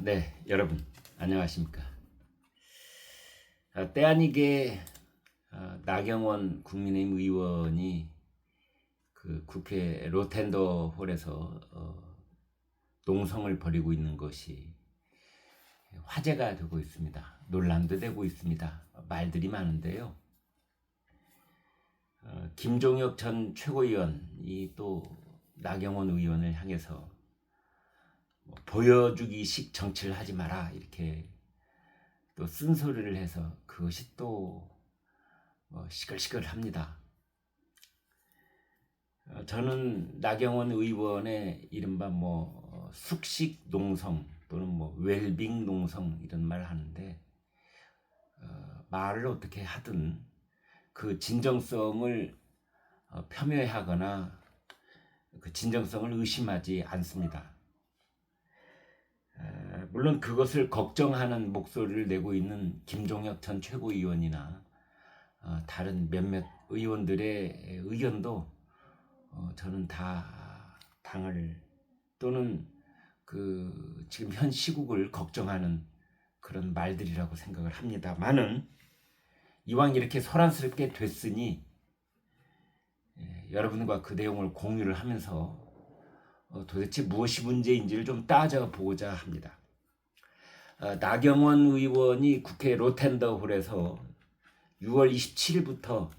네, 여러분 안녕하십니까? 때 아니게 나경원 국민의힘 의원이 그 국회 로텐더 홀에서 농성을 벌이고 있는 것이 화제가 되고 있습니다. 논란도 되고 있습니다. 말들이 많은데요. 김종혁 전 최고위원이 또 나경원 의원을 향해서 보여주기식 정치를 하지 마라 이렇게 또 쓴소리를 해서 그것이 또 시끌시끌합니다. 저는 나경원 의원의 이른바 숙식 농성 또는 웰빙 농성 이런 말 하는데 말을 어떻게 하든 그 진정성을 폄훼하거나 그 진정성을 의심하지 않습니다. 물론 그것을 걱정하는 목소리를 내고 있는 김종혁 전 최고위원이나 다른 몇몇 의원들의 의견도 저는 다 당을 또는 그 지금 현 시국을 걱정하는 그런 말들이라고 생각을 합니다만은 이왕 이렇게 소란스럽게 됐으니 여러분과 그 내용을 공유를 하면서 도대체 무엇이 문제인지를 좀 따져보고자 합니다. 나경원 의원이 국회 로텐더 홀에서 6월 27일부터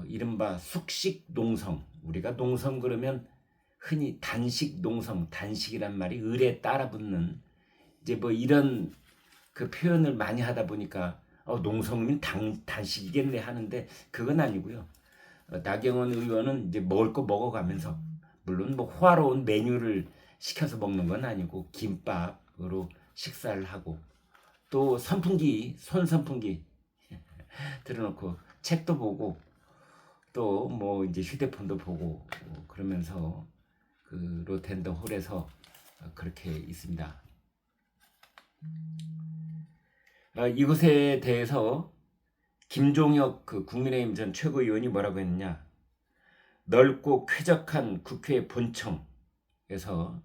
이른바 숙식 농성, 우리가 농성 그러면 흔히 단식 농성, 단식이란 말이 을에 따라 붙는 이제 이런 그 표현을 많이 하다 보니까 농성이면 단식이겠네 하는데 그건 아니고요. 나경원 의원은 이제 먹을 거 먹어가면서 물론 호화로운 메뉴를 시켜서 먹는 건 아니고 김밥으로 식사를 하고 또 손 선풍기 들어놓고 책도 보고 또 이제 휴대폰도 보고 그러면서 그 로텐더 홀에서 그렇게 있습니다. 이것에 대해서 김종혁 그 국민의힘 전 최고위원이 뭐라고 했느냐? 넓고 쾌적한 국회 본청에서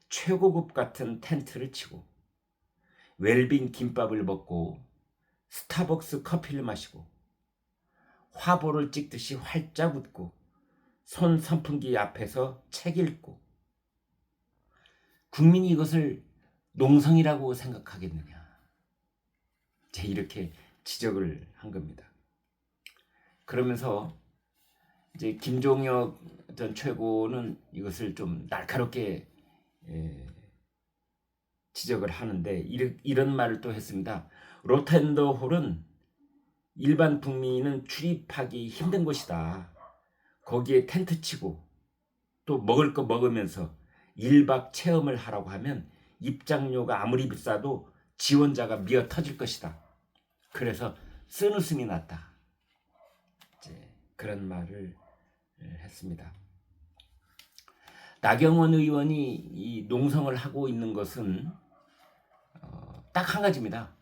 최고급 같은 텐트를 치고 웰빙 김밥을 먹고 스타벅스 커피를 마시고 화보를 찍듯이 활짝 웃고 손 선풍기 앞에서 책 읽고 국민이 이것을 농성이라고 생각하겠느냐? 이렇게 지적을 한 겁니다. 그러면서 이제 김종혁 전 최고는 이것을 좀 날카롭게 지적을 하는데 이런 말을 또 했습니다. 로텐더 홀은 일반 국민은 출입하기 힘든 곳이다. 거기에 텐트 치고 또 먹을 거 먹으면서 1박 체험을 하라고 하면 입장료가 아무리 비싸도 지원자가 미어 터질 것이다. 그래서 쓴웃음이 났다. 이제 그런 말을 했습니다. 나경원 의원이 이 농성을 하고 있는 것은 딱 한 가지입니다.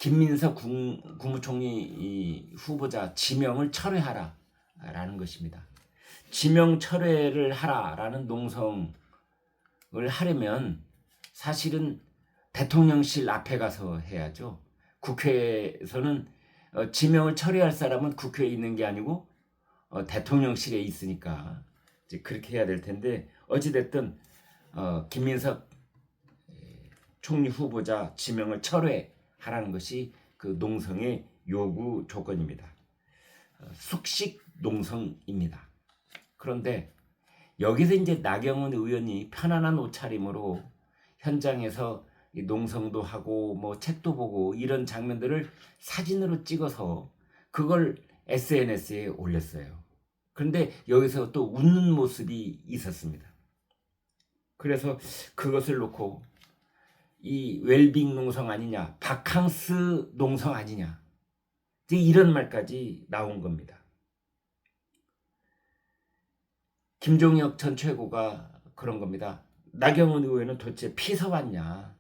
김민석 국무총리 후보자 지명을 철회하라라는 것입니다. 지명 철회를 하라라는 농성을 하려면 사실은 대통령실 앞에 가서 해야죠. 국회에서는 지명을 철회할 사람은 국회에 있는 게 아니고 대통령실에 있으니까 이제 그렇게 해야 될 텐데 어찌됐든 김민석 총리 후보자 지명을 철회하라는 것이 그 농성의 요구 조건입니다. 숙식 농성입니다. 그런데 여기서 이제 나경원 의원이 편안한 옷차림으로 현장에서 농성도 하고 책도 보고 이런 장면들을 사진으로 찍어서 그걸 SNS에 올렸어요. 그런데 여기서 또 웃는 모습이 있었습니다. 그래서 그것을 놓고 이 웰빙 농성 아니냐, 바캉스 농성 아니냐, 이런 말까지 나온 겁니다. 김종혁 전 최고가 그런 겁니다. 나경원 의원은 도대체 피서 왔냐?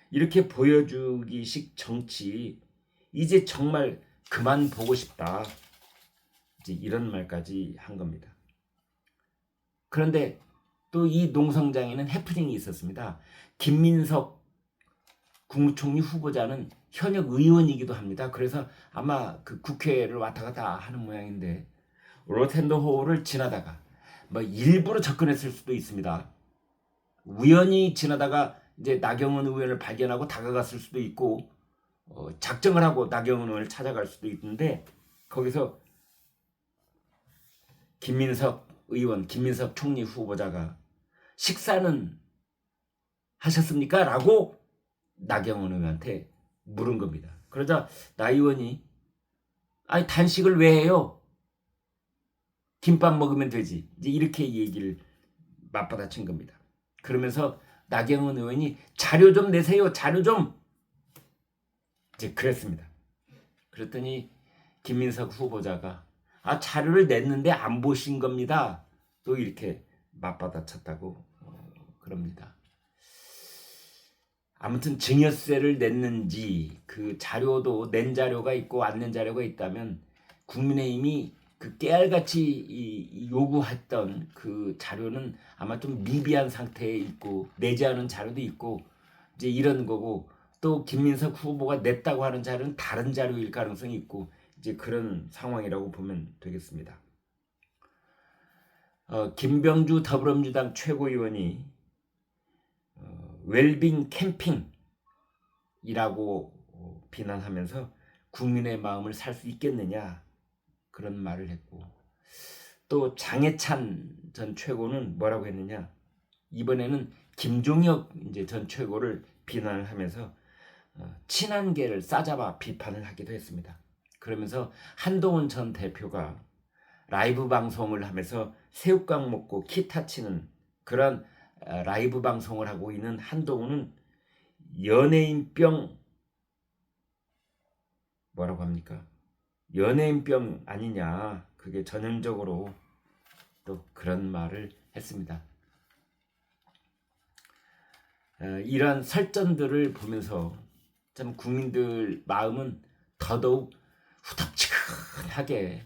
이렇게 보여주기식 정치 이제 정말 그만 보고 싶다. 이제 이런 말까지 한 겁니다. 그런데 또 이 농성장에는 해프닝이 있었습니다. 김민석 국무총리 후보자는 현역 의원이기도 합니다. 그래서 아마 그 국회를 왔다 갔다 하는 모양인데 로텐더호를 지나다가 뭐 일부러 접근했을 수도 있습니다. 우연히 지나다가 이제 나경원 의원을 발견하고 다가갔을 수도 있고 작정을 하고 나경원 의원을 찾아갈 수도 있는데 거기서 김민석 의원, 김민석 총리 후보자가 식사는 하셨습니까? 라고 나경원 의원한테 물은 겁니다. 그러자 나 의원이 아니 단식을 왜 해요? 김밥 먹으면 되지. 이제 이렇게 얘기를 맞받아친 겁니다. 그러면서 나경원 의원이 자료 좀 내세요. 자료 좀. 이제 그랬습니다. 그랬더니 김민석 후보자가 자료를 냈는데 안 보신 겁니다. 또 이렇게 맞받아쳤다고 그럽니다. 아무튼 증여세를 냈는지 그 자료도 낸 자료가 있고 안 낸 자료가 있다면 국민의힘이 그 깨알같이 요구했던 그 자료는 아마 좀 미비한 상태에 있고 내지 않은 자료도 있고 이제 이런 거고 또 김민석 후보가 냈다고 하는 자료는 다른 자료일 가능성이 있고 이제 그런 상황이라고 보면 되겠습니다. 김병주 더불어민주당 최고위원이 웰빙 캠핑이라고 비난하면서 국민의 마음을 살 수 있겠느냐 그런 말을 했고 또 장해찬 전 최고는 뭐라고 했느냐 이번에는 김종혁 이제 전 최고를 비난을 하면서 친한계를 싸잡아 비판을 하기도 했습니다. 그러면서 한동훈 전 대표가 라이브 방송을 하면서 새우깡 먹고 기타 치는 그런 라이브 방송을 하고 있는 한동훈은 연예인병 뭐라고 합니까? 연예인병 아니냐 그게 전형적으로 또 그런 말을 했습니다. 이런 설전들을 보면서 참 국민들 마음은 더더욱 후덥지근하게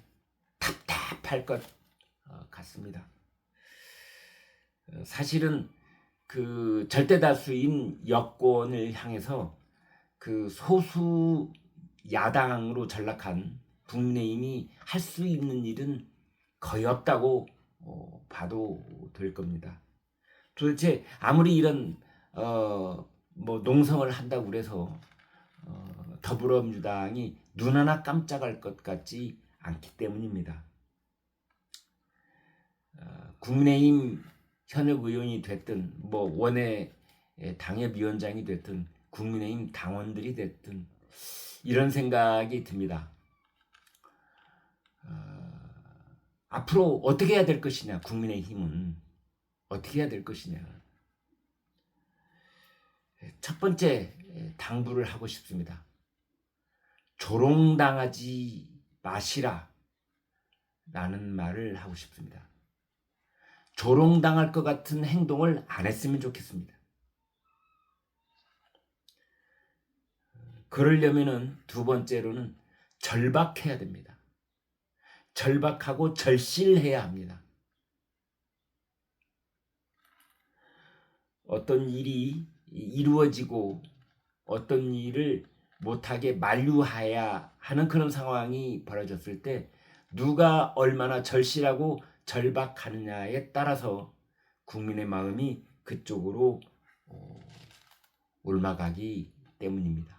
답답할 것 같습니다. 사실은 그 절대다수인 여권을 향해서 그 소수 야당으로 전락한 국민의힘이 할 수 있는 일은 거의 없다고 봐도 될 겁니다. 도대체 아무리 이런 뭐 농성을 한다고 그래서 더불어민주당이 눈 하나 깜짝할 것 같지 않기 때문입니다. 국민의힘 현역 의원이 됐든 뭐 원외 당협위원장이 됐든 국민의힘 당원들이 됐든 이런 생각이 듭니다. 앞으로 어떻게 해야 될 것이냐 국민의힘은 어떻게 해야 될 것이냐 첫 번째 당부를 하고 싶습니다. 조롱당하지 마시라 라는 말을 하고 싶습니다. 조롱당할 것 같은 행동을 안 했으면 좋겠습니다. 그러려면은 두 번째로는 절박해야 됩니다. 절박하고 절실해야 합니다. 어떤 일이 이루어지고 어떤 일을 못하게 만류해야 하는 그런 상황이 벌어졌을 때 누가 얼마나 절실하고 절박하느냐에 따라서 국민의 마음이 그쪽으로 옮아가기 때문입니다.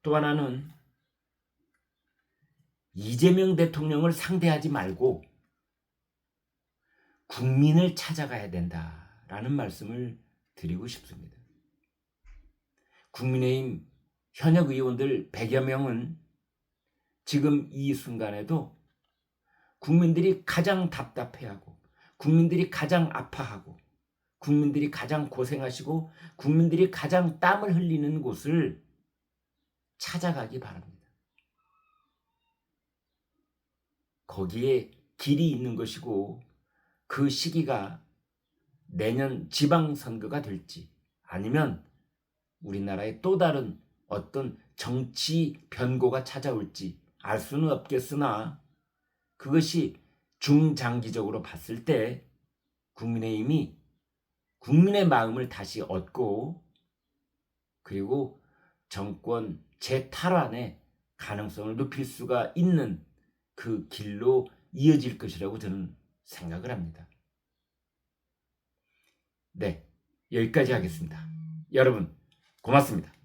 또 하나는 이재명 대통령을 상대하지 말고 국민을 찾아가야 된다라는 말씀을 드리고 싶습니다. 국민의힘 현역 의원들 100여 명은 지금 이 순간에도 국민들이 가장 답답해하고 국민들이 가장 아파하고 국민들이 가장 고생하시고 국민들이 가장 땀을 흘리는 곳을 찾아가기 바랍니다. 거기에 길이 있는 것이고 그 시기가 내년 지방선거가 될지 아니면 우리나라의 또 다른 어떤 정치 변고가 찾아올지 알 수는 없겠으나 그것이 중장기적으로 봤을 때 국민의힘이 국민의 마음을 다시 얻고 그리고 정권 재탈환의 가능성을 높일 수가 있는 그 길로 이어질 것이라고 저는 생각을 합니다. 네, 여기까지 하겠습니다. 여러분 고맙습니다.